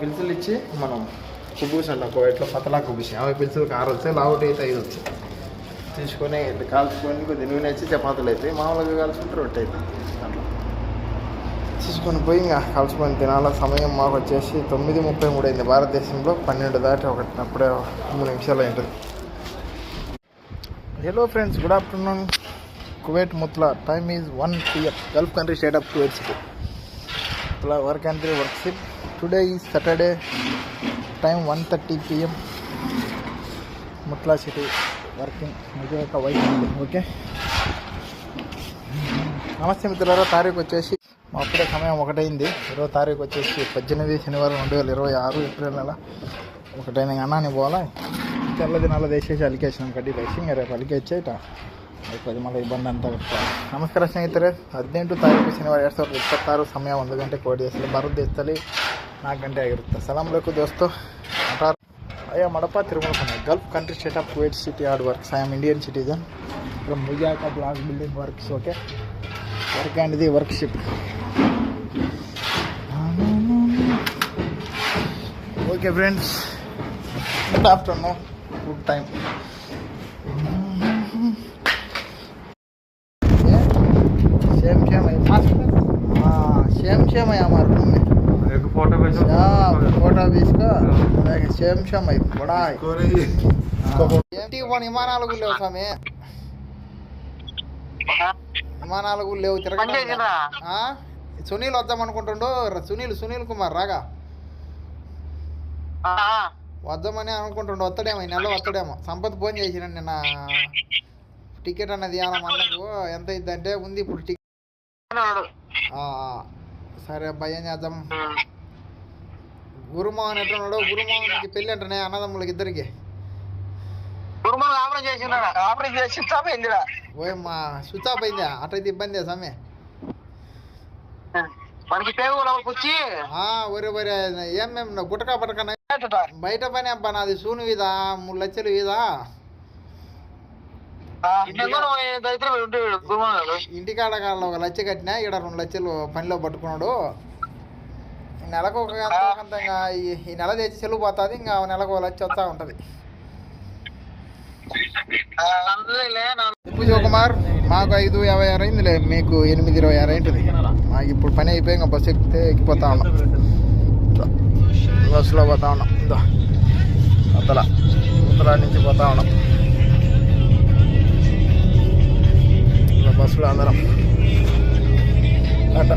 పిలుసులు ఇచ్చి మనం కుబ్బూసి అంటాం కోవిట్లో పతలా కుబ్బూసి అవి పిలుసులకు 6 వచ్చాయి, లావుటి అయితే 5 వచ్చాయి. తీసుకొని కాల్చుకొని కొద్దిగా నూనె వచ్చి చపాతీలు అవుతాయి, మామూలుగా కాల్చుకుంటే రొట్టె అవుతాయి. అట్లా తీసుకొని పోయి ఇంకా కాల్చుకొని తినాల. సమయం మాకు వచ్చేసి 9:33 అయింది. భారతదేశంలో 12 దాటి అప్పుడే 3 నిమిషాలు ఉంటుంది. Hello friends, good afternoon. Kuwait Mutla time is 1 PM. Gulf country state of Kuwait city. Mutla work country work city. Today is Saturday. Time 1:30 PM. Mutla city working. మీకు ఒక వైఫ్ ఉంది. ఓకే, నమస్తే మిత్రులారా. తారీఖు వచ్చేసి అప్పుడే సమయం 1 అయింది. 20వ తారీఖు వచ్చేసి 18 శనివారం 2026 ఏప్రిల్ నెల 1 అయిన అన్నాన్ని పోవాలా. తెల్లది నల్ల దేశేసి అలికేసినాం కడ్డీ వేసి ఇంకా రేపు అలికేచ్చేట అయిపోయింది, మళ్ళీ ఇబ్బంది అంతా పెట్టుకోవాలి. నమస్కార స్నేహితులే. 18వ తారీఖు శనివారం 2026 సమయం 1 ಗಂಟೆ ಕೋಡಿ ದೇಶದಲ್ಲಿ ಭಾರತ ದೇಶದಲ್ಲಿ 4 ಗಂಟೆ ಆಗಿರುತ್ತೆ. ಸಲಾಂ ಅಲೈಕುಂ ದೋಸ್ತೋ. ಅಯ್ಯ ಮಡಪ ತಿರುಮಲ ಸಮಯ gulf country state of Kuwait city hard works. I am Indian citizen from ಮುಜಾಕ block building works. Okay, work and the workshop. Okay friends, good afternoon, good time. Same है हमारे रूम में. एक फोटो भेजो. फोटो भी इसका same है. बड़ा है. విమానాలు కూడా లేవు స్వామి, విమానాలు కూడా లేవు. తిరగడం సునీల్ వద్దాం అనుకుంటుండో. సునీల్ కుమార్ రాగా వద్దామని అనుకుంటుండో. వస్తాడేమో ఈ నెల వస్తాడేమో. సంపత్ ఫోన్ చేసిన నిన్న. టికెట్ అన్నది అన్నకు ఎంత ఇద్దంటే ఉంది ఇప్పుడు టికెట్. సరే అబ్బాయి, ఏం చేద్దాం. గురుమోహన్ ఎట్లున్నాడు? గురుమోహన్కి పెళ్ళి అంటనే అన్నదమ్ములకి ఇద్దరికి. ఓయమ్మా, స్విచ్ ఆఫ్ అయిందా? అటైతే ఇబ్బంది సమయ. ఒరే ఒరే, ఏమేం గుట్టకా పట్టకన్నా బయట పని అబ్బా. నాది సూను వీదా 3 లక్షలు వీదా. ఇంటికాడ 1 లక్ష కట్టినా, ఇక్కడ 2 లక్షలు పనిలో పట్టుకున్నాడు. నెలకు ఒక అంతంగా ఈ నెల తెచ్చి చెలుగు పోతుంది. ఇంకా నెలకు 1 లక్ష వస్తూ ఉంటుంది. తిప్పు శివకుమార్, మాకు 5:56 అయిందిలే, మీకు 8:26 అయింటుంది. మాకు ఇప్పుడు పని అయిపోయి ఇంకా బస్సు ఎక్కితే ఎక్కిపోతా ఉన్నాం. బస్సులో పోతా ఉన్నాం. ఉత్తరా నుంచి పోతా ఉన్నాం బస్సులో అందరం అట్ట.